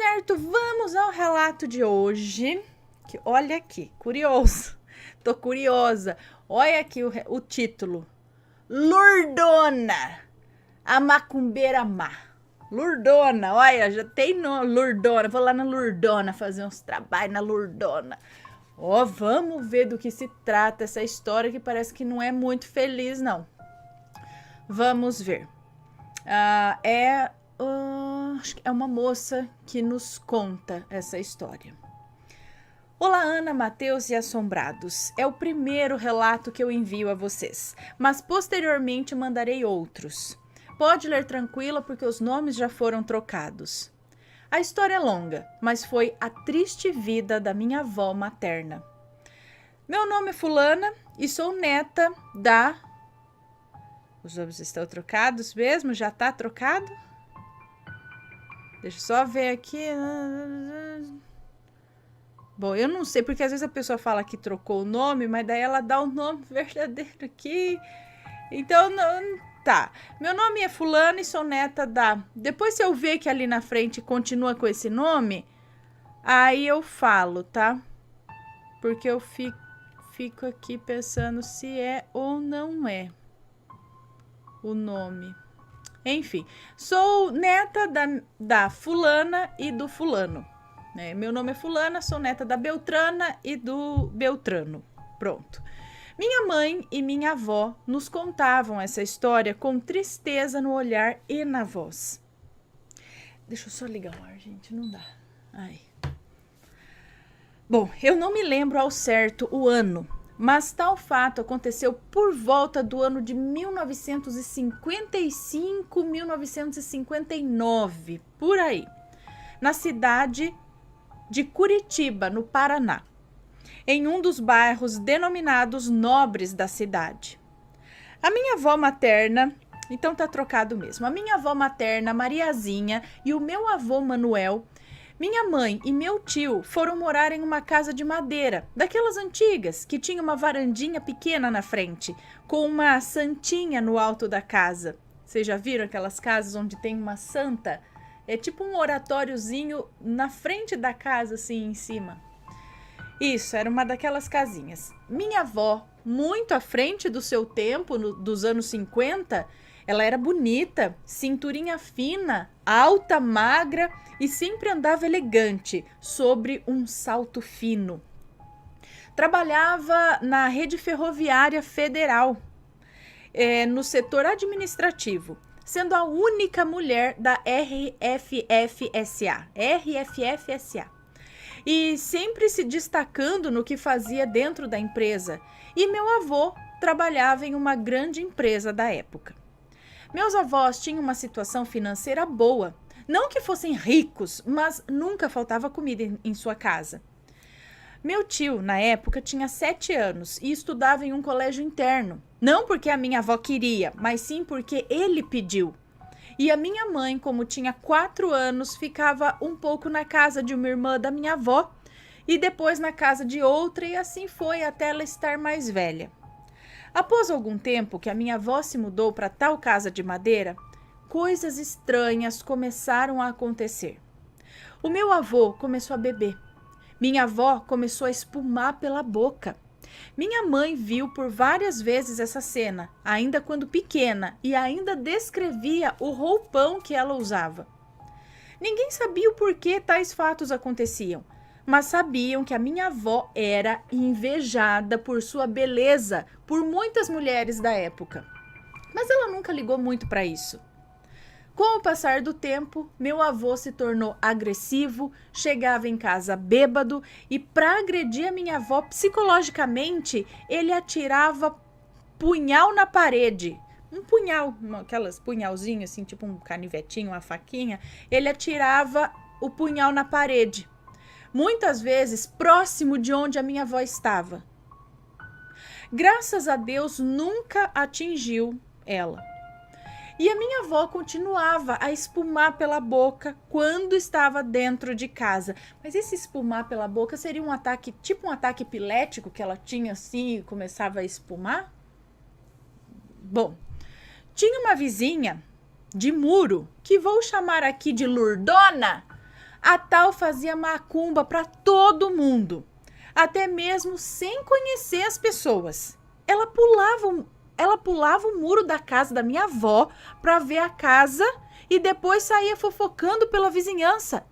Certo, vamos ao relato de hoje. Que, olha aqui, curioso. Tô curiosa. Olha aqui o título. Lurdona, a macumbeira má. Lurdona, olha, já tem no Lurdona. Vou lá na Lurdona fazer uns trabalhos na Lurdona. Ó, vamos ver do que se trata essa história que parece que não é muito feliz, não. Vamos ver. Acho que é uma moça que nos conta essa história. Olá, Ana, Matheus e assombrados. É o primeiro relato que eu envio a vocês, mas posteriormente mandarei outros. Pode ler tranquila porque os nomes já foram trocados. A história é longa, mas foi a triste vida da minha avó materna. Meu nome é Fulana e sou neta da... Os nomes estão trocados mesmo? Já está trocado? Deixa eu só ver aqui. Bom, eu não sei, porque às vezes a pessoa fala que trocou o nome, mas daí ela dá o nome verdadeiro aqui. Então, não, tá. Meu nome é Fulana e sou neta da... Depois, se eu ver que ali na frente continua com esse nome, aí eu falo, tá? Porque eu fico aqui pensando se é ou não é o nome. Enfim, sou neta da fulana e do fulano. Meu nome é Fulana, sou neta da Beltrana e do Beltrano. Pronto. Minha mãe e minha avó nos contavam essa história com tristeza no olhar e na voz. Deixa eu só ligar o ar, gente, não dá. Ai. Bom, eu não me lembro ao certo o ano, mas tal fato aconteceu por volta do ano de 1955, 1959, por aí, na cidade de Curitiba, no Paraná, em um dos bairros denominados nobres da cidade. A minha avó materna, então tá trocado mesmo, a minha avó materna, Mariazinha, e o meu avô Manuel, minha mãe e meu tio foram morar em uma casa de madeira, daquelas antigas, que tinha uma varandinha pequena na frente, com uma santinha no alto da casa. Vocês já viram aquelas casas onde tem uma santa? É tipo um oratóriozinho na frente da casa, assim, em cima. Isso, era uma daquelas casinhas. Minha avó, muito à frente do seu tempo, dos anos 50, ela era bonita, cinturinha fina, alta, magra e sempre andava elegante, sobre um salto fino. Trabalhava na rede ferroviária federal, no setor administrativo, sendo a única mulher da RFFSA. E sempre se destacando no que fazia dentro da empresa. E meu avô trabalhava em uma grande empresa da época. Meus avós tinham uma situação financeira boa. Não que fossem ricos, mas nunca faltava comida em sua casa. Meu tio, na época, tinha 7 anos e estudava em um colégio interno. Não porque a minha avó queria, mas sim porque ele pediu. E a minha mãe, como tinha 4 anos, ficava um pouco na casa de uma irmã da minha avó e depois na casa de outra, e assim foi até ela estar mais velha. Após algum tempo que a minha avó se mudou para tal casa de madeira, coisas estranhas começaram a acontecer. O meu avô começou a beber. Minha avó começou a espumar pela boca. Minha mãe viu por várias vezes essa cena, ainda quando pequena, e ainda descrevia o roupão que ela usava. Ninguém sabia o porquê tais fatos aconteciam, mas sabiam que a minha avó era invejada por sua beleza por muitas mulheres da época. Mas ela nunca ligou muito para isso. Com o passar do tempo, meu avô se tornou agressivo, chegava em casa bêbado e, para agredir a minha avó psicologicamente, ele atirava punhal na parede. Um punhal, aquelas punhalzinhos assim, tipo um canivetinho, uma faquinha. Ele atirava o punhal na parede, muitas vezes próximo de onde a minha avó estava. Graças a Deus, nunca atingiu ela. E a minha avó continuava a espumar pela boca quando estava dentro de casa. Mas esse espumar pela boca seria um ataque, tipo um ataque epilético que ela tinha assim e começava a espumar? Bom, tinha uma vizinha de muro, que vou chamar aqui de Lurdona. A tal fazia macumba para todo mundo, até mesmo sem conhecer as pessoas. Ela pulava o muro da casa da minha avó para ver a casa e depois saía fofocando pela vizinhança.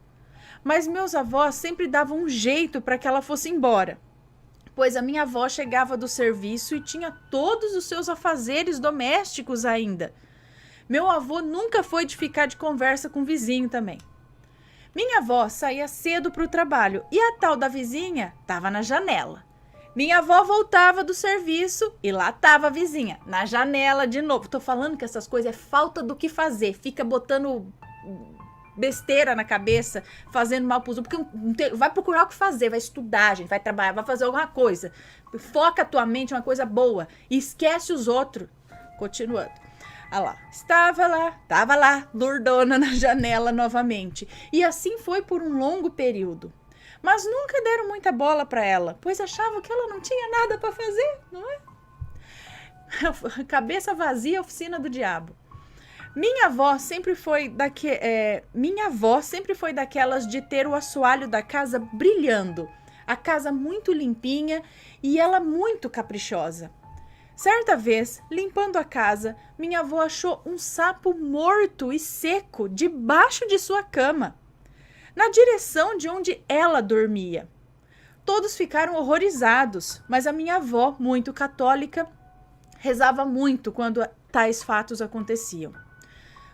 Mas meus avós sempre davam um jeito para que ela fosse embora, pois a minha avó chegava do serviço e tinha todos os seus afazeres domésticos ainda. Meu avô nunca foi de ficar de conversa com o vizinho também. Minha avó saía cedo para o trabalho e a tal da vizinha estava na janela. Minha avó voltava do serviço e lá estava a vizinha, na janela de novo. Tô falando que essas coisas é falta do que fazer, fica botando besteira na cabeça, fazendo mal pros outros, porque vai procurar o que fazer, vai estudar, gente, vai trabalhar, vai fazer alguma coisa. Foca a tua mente em uma coisa boa e esquece os outros. Continuando. Ah lá, estava lá, lurdona na janela novamente. E assim foi por um longo período. Mas nunca deram muita bola para ela, pois achavam que ela não tinha nada para fazer, não é? Cabeça vazia, oficina do diabo. Minha avó sempre foi daquelas de ter o assoalho da casa brilhando, a casa muito limpinha e ela muito caprichosa. Certa vez, limpando a casa, minha avó achou um sapo morto e seco debaixo de sua cama, na direção de onde ela dormia. Todos ficaram horrorizados, mas a minha avó, muito católica, rezava muito quando tais fatos aconteciam.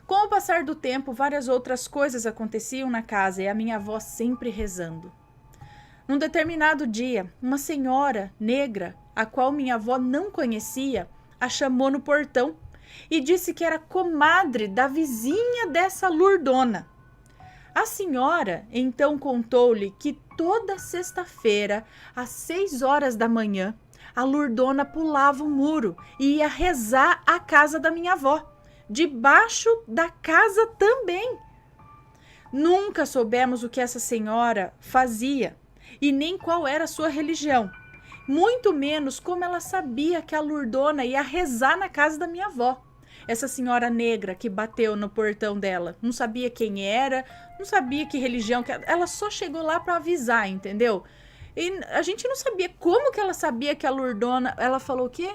Com o passar do tempo, várias outras coisas aconteciam na casa e a minha avó sempre rezando. Num determinado dia, uma senhora negra, a qual minha avó não conhecia, a chamou no portão e disse que era comadre da vizinha dessa lurdona. A senhora então contou-lhe que toda sexta-feira, às 6 horas da manhã, a lurdona pulava o muro e ia rezar à casa da minha avó, debaixo da casa também. Nunca soubemos o que essa senhora fazia e nem qual era a sua religião, muito menos como ela sabia que a lurdona ia rezar na casa da minha avó. Essa senhora negra que bateu no portão dela, não sabia quem era, não sabia que religião, ela só chegou lá para avisar, entendeu? E a gente não sabia como que ela sabia que a lurdona, ela falou o quê?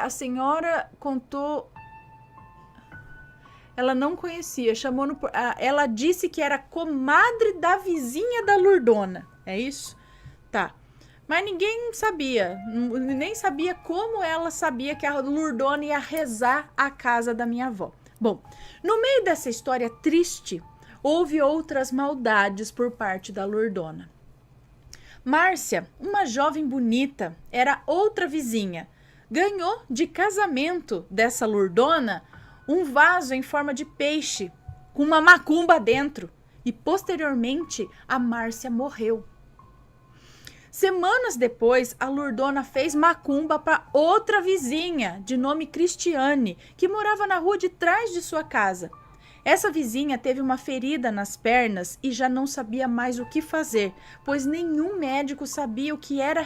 A senhora contou, ela não conhecia, ela disse que era comadre da vizinha da lurdona, é isso? Tá. Mas ninguém sabia, nem sabia como ela sabia que a lurdona ia rezar à casa da minha avó. Bom, no meio dessa história triste, houve outras maldades por parte da lurdona. Márcia, uma jovem bonita, era outra vizinha. Ganhou de casamento dessa lurdona um vaso em forma de peixe, com uma macumba dentro. E posteriormente, a Márcia morreu. Semanas depois, a lurdona fez macumba para outra vizinha, de nome Cristiane, que morava na rua de trás de sua casa. Essa vizinha teve uma ferida nas pernas e já não sabia mais o que fazer, pois nenhum médico sabia o que era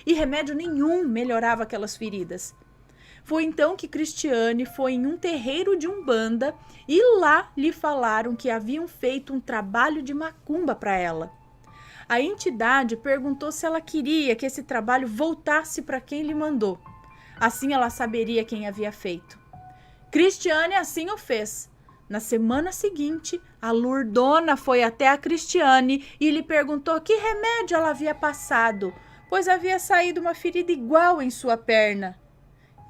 e remédio nenhum melhorava aquelas feridas. Foi então que Cristiane foi em um terreiro de Umbanda e lá lhe falaram que haviam feito um trabalho de macumba para ela. A entidade perguntou se ela queria que esse trabalho voltasse para quem lhe mandou. Assim ela saberia quem havia feito. Cristiane assim o fez. Na semana seguinte, a lurdona foi até a Cristiane e lhe perguntou que remédio ela havia passado, pois havia saído uma ferida igual em sua perna.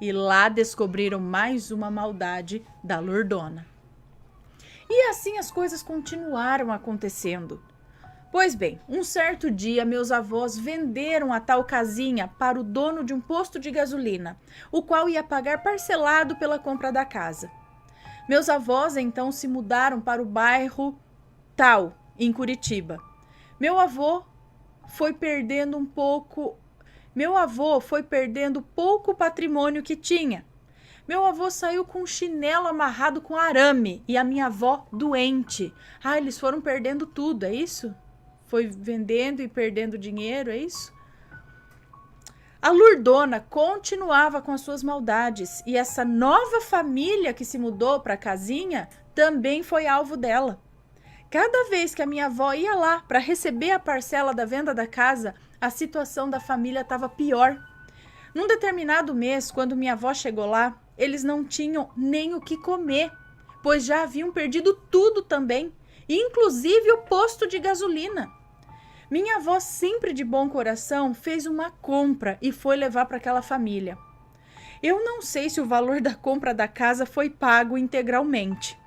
E lá descobriram mais uma maldade da lurdona. E assim as coisas continuaram acontecendo. Pois bem, um certo dia meus avós venderam a tal casinha para o dono de um posto de gasolina, o qual ia pagar parcelado pela compra da casa. Meus avós então se mudaram para o bairro tal, em Curitiba. Meu avô foi perdendo pouco patrimônio que tinha. Meu avô saiu com um chinelo amarrado com arame e a minha avó doente. Eles foram perdendo tudo, é isso? Foi vendendo e perdendo dinheiro, é isso? A lurdona continuava com as suas maldades e essa nova família que se mudou para a casinha também foi alvo dela. Cada vez que a minha avó ia lá para receber a parcela da venda da casa, a situação da família estava pior. Num determinado mês, quando minha avó chegou lá, eles não tinham nem o que comer, pois já haviam perdido tudo também, inclusive o posto de gasolina. Minha avó, sempre de bom coração, fez uma compra e foi levar para aquela família. Eu não sei se o valor da compra da casa foi pago integralmente.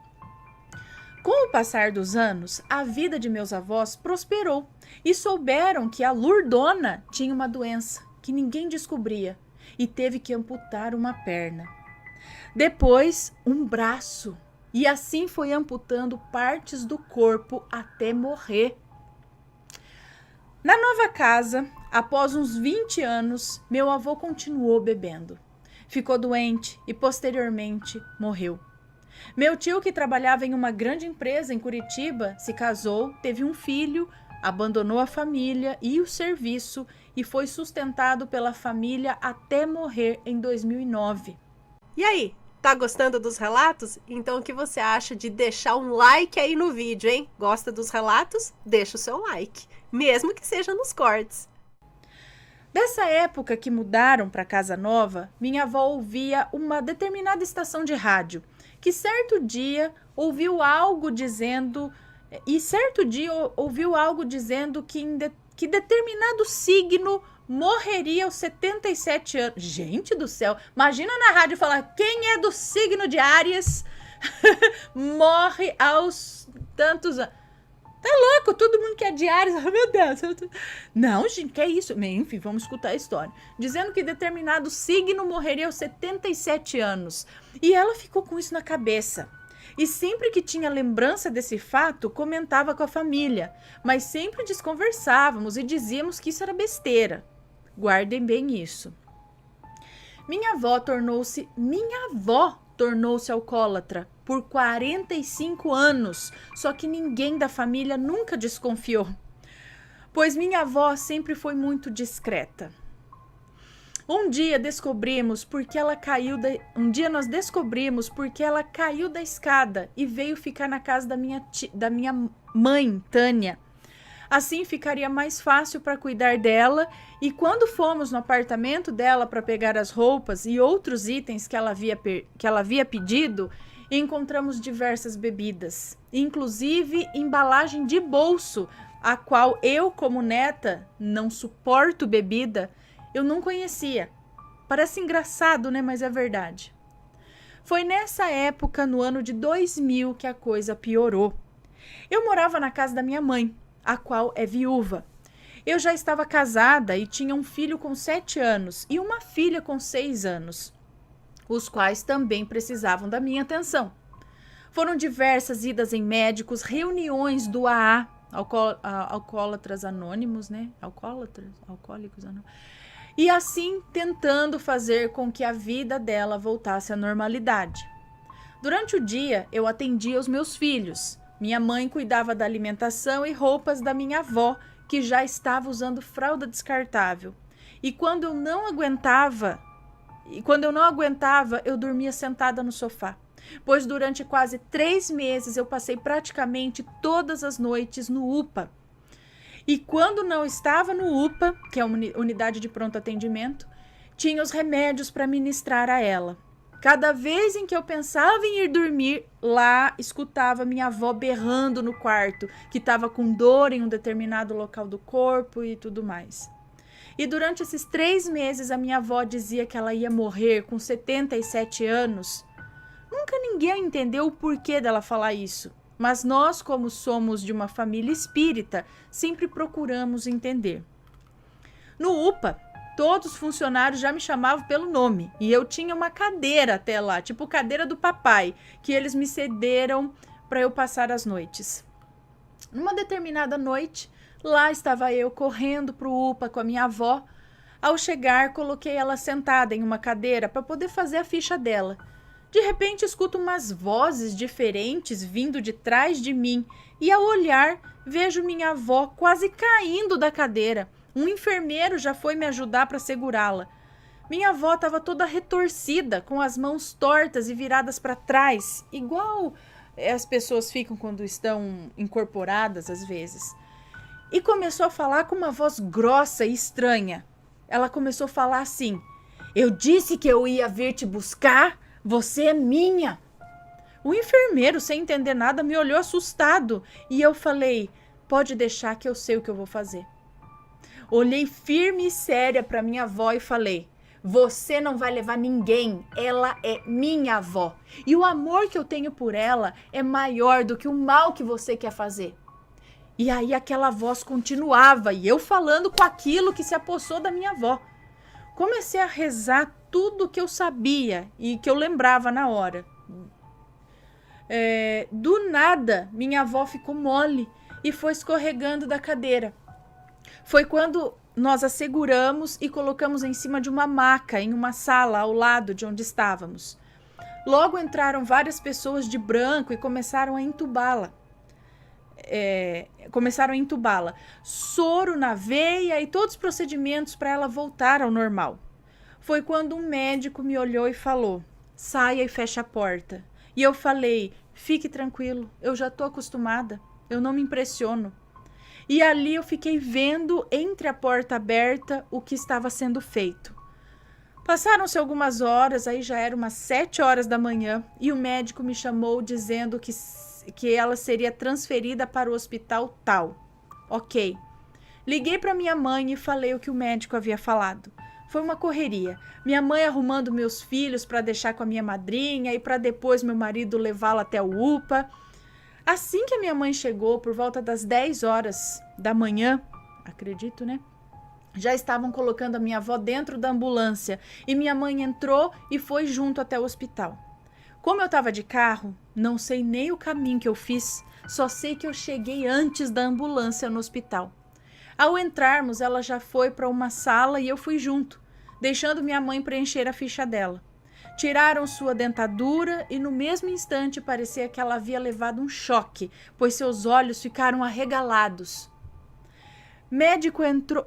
Com o passar dos anos, a vida de meus avós prosperou e souberam que a Lurdona tinha uma doença que ninguém descobria e teve que amputar uma perna. Depois, um braço, e assim foi amputando partes do corpo até morrer. Na nova casa, após uns 20 anos, meu avô continuou bebendo. Ficou doente e posteriormente morreu. Meu tio, que trabalhava em uma grande empresa em Curitiba, se casou, teve um filho, abandonou a família e o serviço e foi sustentado pela família até morrer em 2009. E aí, tá gostando dos relatos? Então o que você acha de deixar um like aí no vídeo, hein? Gosta dos relatos? Deixa o seu like, mesmo que seja nos cortes. Dessa época que mudaram para casa nova, minha avó ouvia uma determinada estação de rádio, que certo dia ouviu algo dizendo que determinado signo morreria aos 77 anos. Gente do céu, imagina na rádio falar: quem é do signo de Áries morre aos tantos anos. Tá louco, todo mundo que é de Áries, oh, meu Deus. Não, gente, que é isso? Enfim, vamos escutar a história. Dizendo que determinado signo morreria aos 77 anos. E ela ficou com isso na cabeça. E sempre que tinha lembrança desse fato, comentava com a família. Mas sempre desconversávamos e dizíamos que isso era besteira. Guardem bem isso. Minha avó tornou-se alcoólatra por 45 anos, só que ninguém da família nunca desconfiou, pois minha avó sempre foi muito discreta. Um dia nós descobrimos porque ela caiu da escada e veio ficar na casa da minha mãe, Tânia. Assim ficaria mais fácil para cuidar dela, e quando fomos no apartamento dela para pegar as roupas e outros itens que ela havia pedido, encontramos diversas bebidas, inclusive embalagem de bolso, a qual eu, como neta, não suporto bebida, eu não conhecia. Parece engraçado, né? Mas é verdade. Foi nessa época, no ano de 2000, que a coisa piorou. Eu morava na casa da minha mãe, a qual é viúva. Eu já estava casada e tinha um filho com 7 anos e uma filha com 6 anos, os quais também precisavam da minha atenção. Foram diversas idas em médicos, reuniões do AA, Alcoólatras Anônimos, né? Alcoólicos Anônimos. E assim tentando fazer com que a vida dela voltasse à normalidade. Durante o dia, eu atendia os meus filhos. Minha mãe cuidava da alimentação e roupas da minha avó, que já estava usando fralda descartável. E quando eu não aguentava, eu dormia sentada no sofá, pois durante quase 3 meses eu passei praticamente todas as noites no UPA. E quando não estava no UPA, que é a unidade de pronto atendimento, tinha os remédios para ministrar a ela. Cada vez em que eu pensava em ir dormir, lá escutava minha avó berrando no quarto, que estava com dor em um determinado local do corpo e tudo mais. E durante esses 3 meses, a minha avó dizia que ela ia morrer com 77 anos. Nunca ninguém entendeu o porquê dela falar isso, mas nós, como somos de uma família espírita, sempre procuramos entender. No UPA, todos os funcionários já me chamavam pelo nome, e eu tinha uma cadeira até lá, tipo cadeira do papai, que eles me cederam para eu passar as noites. Numa determinada noite, lá estava eu correndo para o UPA com a minha avó. Ao chegar, coloquei ela sentada em uma cadeira para poder fazer a ficha dela. De repente, escuto umas vozes diferentes vindo de trás de mim, e ao olhar, vejo minha avó quase caindo da cadeira. Um enfermeiro já foi me ajudar para segurá-la. Minha avó estava toda retorcida, com as mãos tortas e viradas para trás, igual as pessoas ficam quando estão incorporadas, às vezes. E começou a falar com uma voz grossa e estranha. Ela começou a falar assim: eu disse que eu ia vir te buscar, você é minha. O enfermeiro, sem entender nada, me olhou assustado e eu falei: pode deixar que eu sei o que eu vou fazer. Olhei firme e séria para minha avó e falei: você não vai levar ninguém, ela é minha avó. E o amor que eu tenho por ela é maior do que o mal que você quer fazer. E aí aquela voz continuava e eu falando com aquilo que se apossou da minha avó. Comecei a rezar tudo que eu sabia e que eu lembrava na hora. Do nada, minha avó ficou mole e foi escorregando da cadeira. Foi quando nós a seguramos e colocamos em cima de uma maca em uma sala ao lado de onde estávamos. Logo entraram várias pessoas de branco e começaram a entubá-la. Soro na veia e todos os procedimentos para ela voltar ao normal. Foi quando um médico me olhou e falou: saia e feche a porta. E eu falei: fique tranquilo, eu já estou acostumada, eu não me impressiono. E ali eu fiquei vendo entre a porta aberta o que estava sendo feito. Passaram-se algumas horas, aí já era umas 7 horas da manhã, e o médico me chamou dizendo que ela seria transferida para o hospital tal. Ok. Liguei para minha mãe e falei o que o médico havia falado. Foi uma correria. Minha mãe arrumando meus filhos para deixar com a minha madrinha e para depois meu marido levá-la até o UPA. Assim que a minha mãe chegou, por volta das 10 horas da manhã, acredito, né? Já estavam colocando a minha avó dentro da ambulância e minha mãe entrou e foi junto até o hospital. Como eu estava de carro, não sei nem o caminho que eu fiz, só sei que eu cheguei antes da ambulância no hospital. Ao entrarmos, ela já foi para uma sala e eu fui junto, deixando minha mãe preencher a ficha dela. Tiraram sua dentadura e no mesmo instante parecia que ela havia levado um choque, pois seus olhos ficaram arregalados. Médico entra,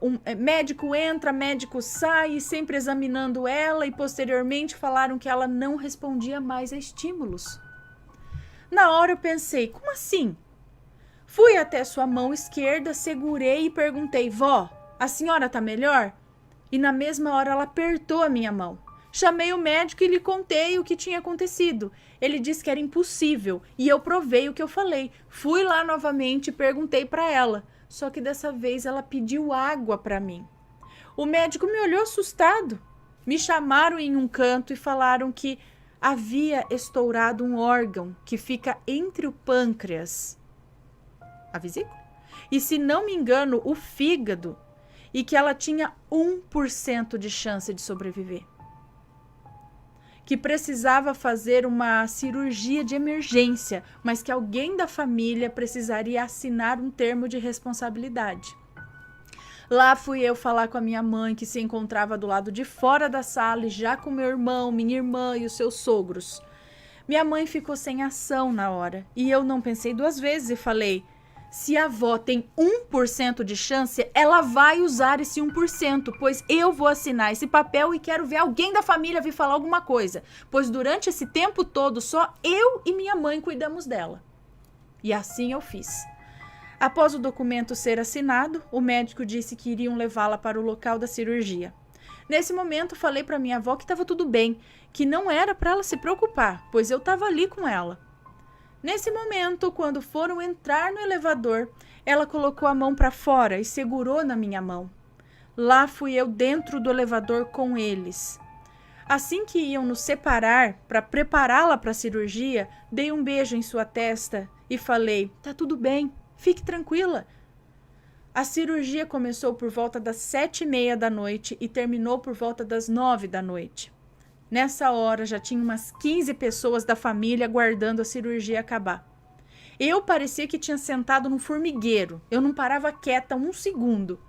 médico sai, sempre examinando ela, e posteriormente falaram que ela não respondia mais a estímulos. Na hora eu pensei: como assim? Fui até sua mão esquerda, segurei e perguntei: vó, a senhora tá melhor? E na mesma hora ela apertou a minha mão. Chamei o médico e lhe contei o que tinha acontecido. Ele disse que era impossível e eu provei o que eu falei. Fui lá novamente e perguntei para ela. Só que dessa vez ela pediu água para mim. O médico me olhou assustado. Me chamaram em um canto e falaram que havia estourado um órgão que fica entre o pâncreas, a vesícula, e, se não me engano, o fígado, e que ela tinha 1% de chance de sobreviver. Que precisava fazer uma cirurgia de emergência, mas que alguém da família precisaria assinar um termo de responsabilidade. Lá fui eu falar com a minha mãe, que se encontrava do lado de fora da sala, e já com meu irmão, minha irmã e os seus sogros. Minha mãe ficou sem ação na hora, e eu não pensei 2 vezes e falei: se a avó tem 1% de chance, ela vai usar esse 1%, pois eu vou assinar esse papel e quero ver alguém da família vir falar alguma coisa, pois durante esse tempo todo só eu e minha mãe cuidamos dela. E assim eu fiz. Após o documento ser assinado, o médico disse que iriam levá-la para o local da cirurgia. Nesse momento, falei para minha avó que estava tudo bem, que não era para ela se preocupar, pois eu estava ali com ela. Nesse momento, quando foram entrar no elevador, ela colocou a mão para fora e segurou na minha mão. Lá fui eu dentro do elevador com eles. Assim que iam nos separar para prepará-la para a cirurgia, dei um beijo em sua testa e falei: tá tudo bem, fique tranquila. A cirurgia começou por volta das 7h30 da noite e terminou por volta das 9 da noite. Nessa hora já tinha umas 15 pessoas da família aguardando a cirurgia acabar. Eu parecia que tinha sentado num formigueiro. Eu não parava quieta 1 segundo.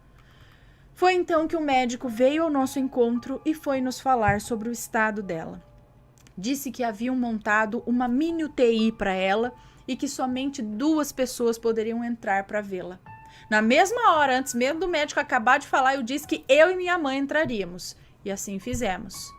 Foi então que o médico veio ao nosso encontro e foi nos falar sobre o estado dela. Disse que haviam montado uma mini UTI para ela e que somente 2 pessoas poderiam entrar para vê-la. Na mesma hora, antes mesmo do médico acabar de falar, eu disse que eu e minha mãe entraríamos. E assim fizemos.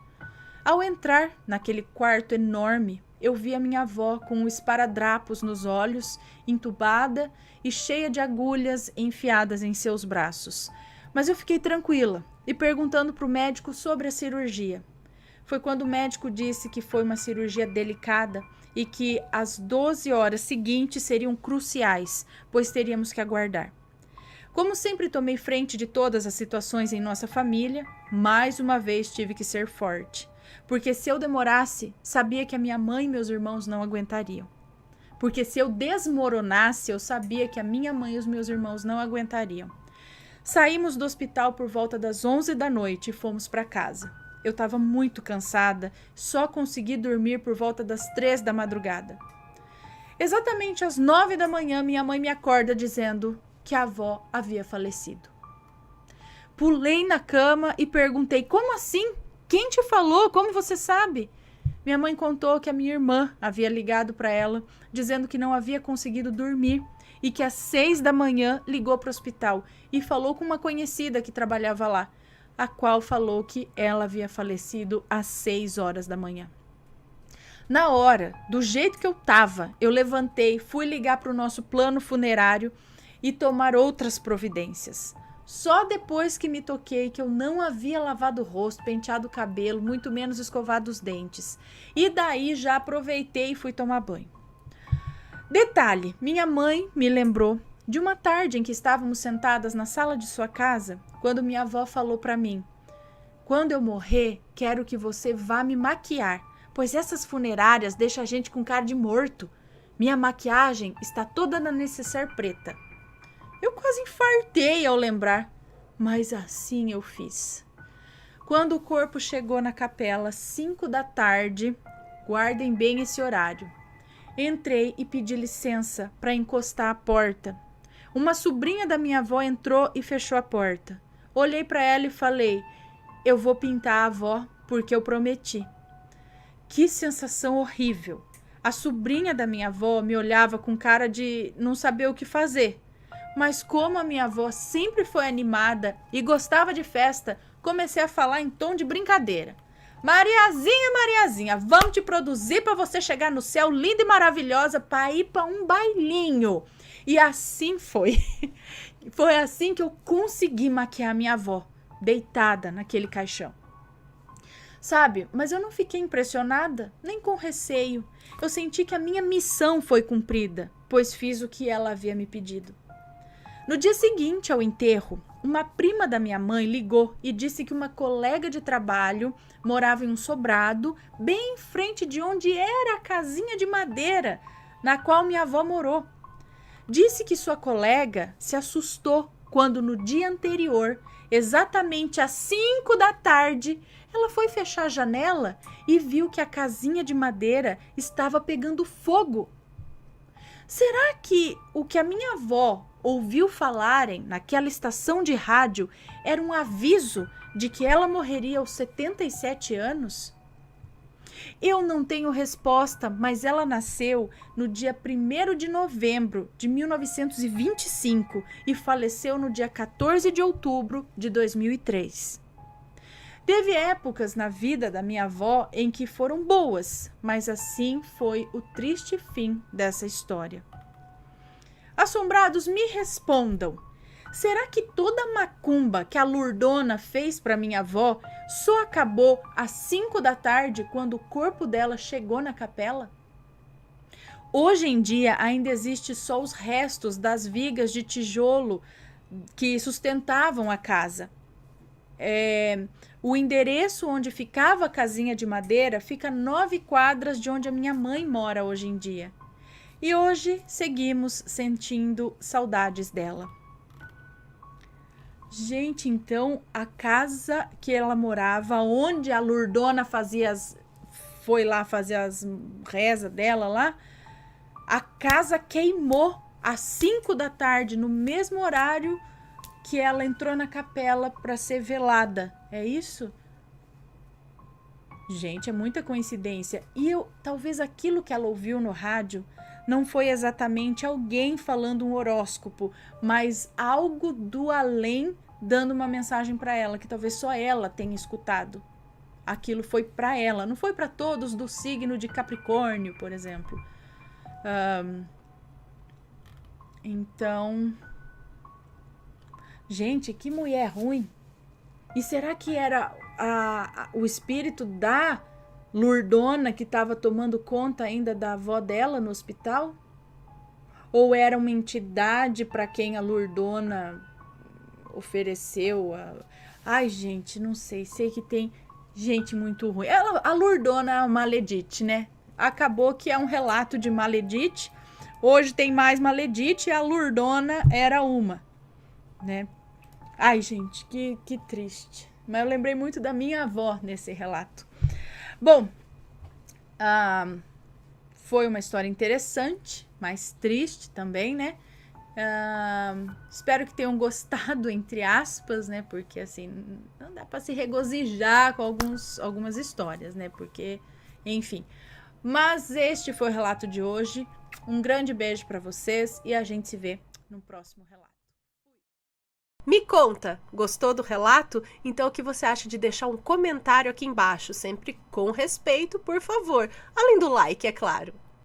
Ao entrar naquele quarto enorme, eu vi a minha avó com esparadrapos nos olhos, entubada e cheia de agulhas enfiadas em seus braços. Mas eu fiquei tranquila e perguntando para o médico sobre a cirurgia. Foi quando o médico disse que foi uma cirurgia delicada e que as 12 horas seguintes seriam cruciais, pois teríamos que aguardar. Como sempre tomei frente de todas as situações em nossa família, mais uma vez tive que ser forte. Porque se eu demorasse, sabia que a minha mãe e meus irmãos não aguentariam. Porque se eu desmoronasse, eu sabia que a minha mãe e os meus irmãos não aguentariam. Saímos do hospital por volta das 11 da noite e fomos para casa. Eu estava muito cansada, só consegui dormir por volta das 3 da madrugada. Exatamente às 9 da manhã, minha mãe me acorda dizendo que a avó havia falecido. Pulei na cama e perguntei: como assim? Quem te falou? Como você sabe? Minha mãe contou que a minha irmã havia ligado para ela, dizendo que não havia conseguido dormir e que às 6 da manhã ligou para o hospital e falou com uma conhecida que trabalhava lá, a qual falou que ela havia falecido às 6 horas da manhã. Na hora, do jeito que eu estava, eu levantei, fui ligar para o nosso plano funerário e tomar outras providências. Só depois que me toquei que eu não havia lavado o rosto, penteado o cabelo, muito menos escovado os dentes. E daí já aproveitei e fui tomar banho. Detalhe, minha mãe me lembrou de uma tarde em que estávamos sentadas na sala de sua casa, quando minha avó falou para mim: quando eu morrer, quero que você vá me maquiar, pois essas funerárias deixam a gente com cara de morto. Minha maquiagem está toda na necessaire preta. Eu quase infartei ao lembrar, mas assim eu fiz. Quando o corpo chegou na capela, 5 da tarde, guardem bem esse horário, entrei e pedi licença para encostar a porta. Uma sobrinha da minha avó entrou e fechou a porta. Olhei para ela e falei: eu vou pintar a avó porque eu prometi. Que sensação horrível. A sobrinha da minha avó me olhava com cara de não saber o que fazer. Mas como a minha avó sempre foi animada e gostava de festa, comecei a falar em tom de brincadeira. Mariazinha, vamos te produzir para você chegar no céu linda e maravilhosa para ir para um bailinho. E assim foi. Foi assim que eu consegui maquiar minha avó, deitada naquele caixão. Sabe, mas eu não fiquei impressionada, nem com receio. Eu senti que a minha missão foi cumprida, pois fiz o que ela havia me pedido. No dia seguinte ao enterro, uma prima da minha mãe ligou e disse que uma colega de trabalho morava em um sobrado bem em frente de onde era a casinha de madeira na qual minha avó morou. Disse que sua colega se assustou quando no dia anterior, exatamente às 5 da tarde, ela foi fechar a janela e viu que a casinha de madeira estava pegando fogo. Será que o que a minha avó ouviu falarem naquela estação de rádio era um aviso de que ela morreria aos 77 anos? Eu não tenho resposta, mas ela nasceu no dia 1º de novembro de 1925 e faleceu no dia 14 de outubro de 2003. Teve épocas na vida da minha avó em que foram boas, mas assim foi o triste fim dessa história. Assombrados, me respondam. Será que toda a macumba que a Lurdona fez para minha avó só acabou às 5 da tarde quando o corpo dela chegou na capela? Hoje em dia ainda existe só os restos das vigas de tijolo que sustentavam a casa. O endereço onde ficava a casinha de madeira fica 9 quadras de onde a minha mãe mora hoje em dia. E hoje seguimos sentindo saudades dela. Gente, então a casa que ela morava, onde a Lurdona foi lá fazer as rezas dela lá, a casa queimou às 5 da tarde, no mesmo horário que ela entrou na capela para ser velada. É isso? Gente, é muita coincidência. E talvez aquilo que ela ouviu no rádio não foi exatamente alguém falando um horóscopo, mas algo do além dando uma mensagem para ela, que talvez só ela tenha escutado. aquilo foi para ela, não foi para todos do signo de Capricórnio, por exemplo. Então, gente, que mulher ruim. E será que era o espírito da Lurdona que estava tomando conta ainda da avó dela no hospital? Ou era uma entidade para quem a Lurdona ofereceu? Ai, gente, não sei. Sei que tem gente muito ruim. A Lurdona é uma maledite, né? Acabou que é um relato de maledite. Hoje tem mais maledite e a Lurdona era uma, né? Ai, gente, que triste. Mas eu lembrei muito da minha avó nesse relato. Bom, foi uma história interessante, mas triste também, né? Espero que tenham gostado, entre aspas, né? Porque, assim, não dá para se regozijar com algumas histórias, né? Porque, enfim. Mas este foi o relato de hoje. Um grande beijo para vocês e a gente se vê no próximo relato. Me conta, gostou do relato? Então o que você acha de deixar um comentário aqui embaixo, sempre com respeito, por favor. Além do like, é claro.